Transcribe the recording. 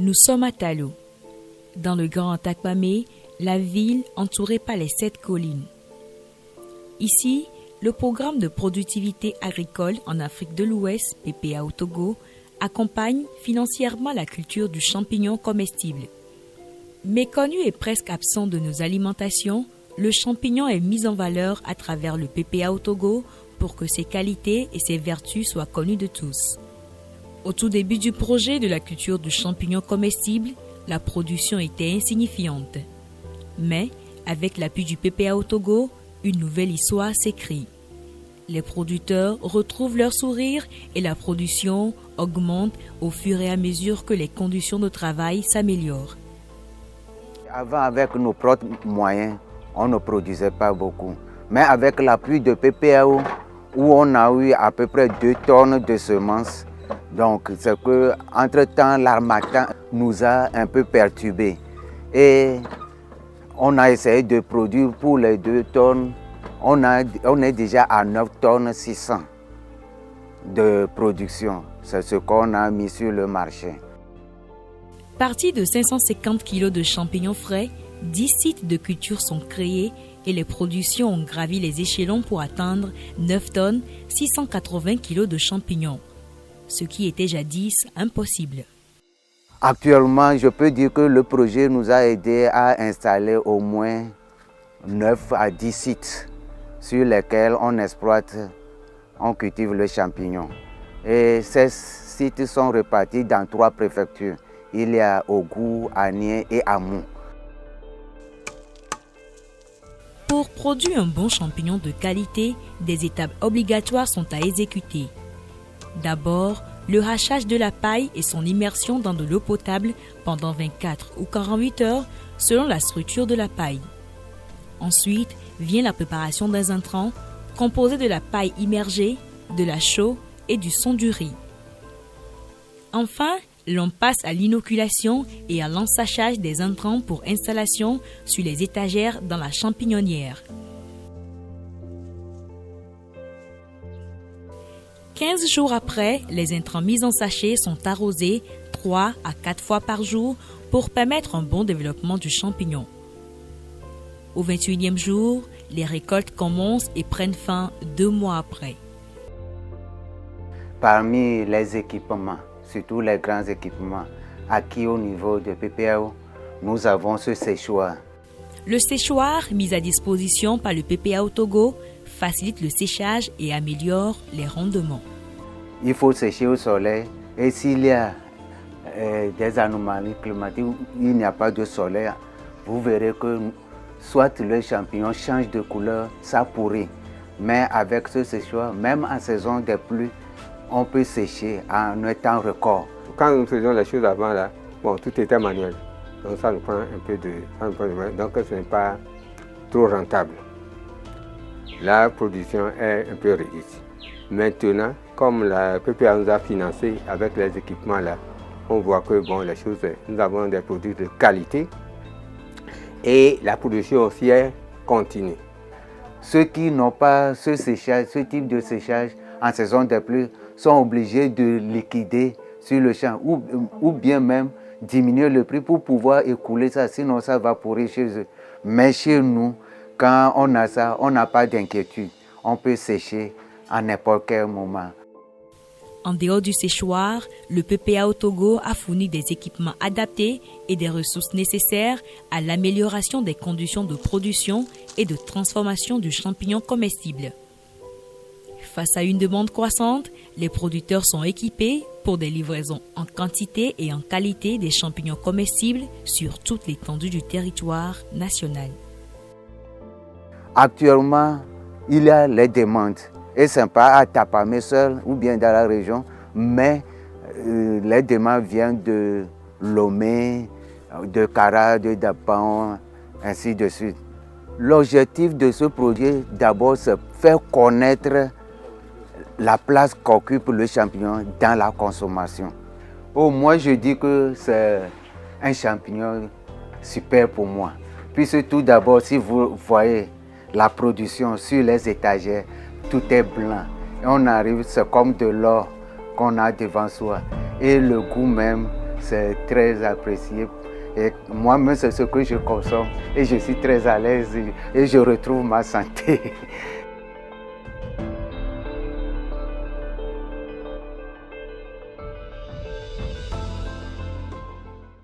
Nous sommes à Talo, dans le Grand Takpamé, la ville entourée par les 7 collines. Ici, le programme de productivité agricole en Afrique de l'Ouest, PPA au Togo, accompagne financièrement la culture du champignon comestible. Méconnu et presque absent de nos alimentations, le champignon est mis en valeur à travers le PPA au Togo pour que ses qualités et ses vertus soient connues de tous. Au tout début du projet de la culture du champignon comestible, la production était insignifiante. Mais, avec l'appui du PPA au Togo, une nouvelle histoire s'écrit. Les producteurs retrouvent leur sourire et la production augmente au fur et à mesure que les conditions de travail s'améliorent. Avant, avec nos propres moyens, on ne produisait pas beaucoup. Mais avec l'appui de PPAO, où on a eu à peu près 2 tonnes de semences, donc c'est que entre-temps, l'harmattan nous a un peu perturbés. Et on a essayé de produire pour les 2 tonnes. On est déjà à 9 tonnes 600 de production. C'est ce qu'on a mis sur le marché. Parti de 550 kg de champignons frais, 10 sites de culture sont créés et les productions ont gravi les échelons pour atteindre 9 tonnes 680 kg de champignons, ce qui était jadis impossible. Actuellement, je peux dire que le projet nous a aidé à installer au moins 9 à 10 sites sur lesquels on exploite, on cultive le champignon. Et ces sites sont répartis dans 3 préfectures. Il y a Ogou, Anié et Amou. Pour produire un bon champignon de qualité, des étapes obligatoires sont à exécuter. D'abord, le hachage de la paille et son immersion dans de l'eau potable pendant 24 ou 48 heures selon la structure de la paille. Ensuite, vient la préparation d'un intrant composé de la paille immergée, de la chaux et du son du riz. Enfin, l'on passe à l'inoculation et à l'ensachage des intrants pour installation sur les étagères dans la champignonnière. 15 jours après, les intrants mis en sachet sont arrosés 3 à 4 fois par jour pour permettre un bon développement du champignon. Au 21e jour, les récoltes commencent et prennent fin 2 mois après. Parmi les équipements, surtout les grands équipements acquis au niveau de PPAO, nous avons ce séchoir. Le séchoir, mis à disposition par le PPA au Togo, facilite le séchage et améliore les rendements. Il faut sécher au soleil et s'il y a des anomalies climatiques où il n'y a pas de soleil, vous verrez que soit le champignon change de couleur, ça pourrit. Mais avec ce séchoir, même en saison des pluies, on peut sécher en un temps record. Quand nous faisions les choses avant, là, bon, tout était manuel. Donc ça nous prend un peu de temps. Donc ce n'est pas trop rentable. La production est un peu réduite. Maintenant, comme la PPA nous a financé avec les équipements là, on voit que bon, les choses, nous avons des produits de qualité et la production aussi est continue. Ceux qui n'ont pas ce séchage, ce type de séchage en saison des pluies sont obligés de liquider sur le champ ou bien même diminuer le prix pour pouvoir écouler ça, sinon ça va pourrir chez eux. Mais chez nous, quand on a ça, on n'a pas d'inquiétude. On peut sécher à n'importe quel moment. En dehors du séchoir, le PPA au Togo a fourni des équipements adaptés et des ressources nécessaires à l'amélioration des conditions de production et de transformation du champignon comestible. Face à une demande croissante, les producteurs sont équipés pour des livraisons en quantité et en qualité des champignons comestibles sur toute l'étendue du territoire national. Actuellement, il y a les demandes. Et ce n'est pas à Takpamé seul ou bien dans la région, mais les demandes viennent de Lomé, de Kara, de Dapan, ainsi de suite. L'objectif de ce projet, d'abord, c'est faire connaître la place qu'occupe le champignon dans la consommation. Moi, je dis que c'est un champignon super pour moi. Puisque tout d'abord, si vous voyez la production sur les étagères, tout est blanc. Et on arrive, c'est comme de l'or qu'on a devant soi. Et le goût même, c'est très apprécié. Et moi-même, c'est ce que je consomme et je suis très à l'aise et je retrouve ma santé.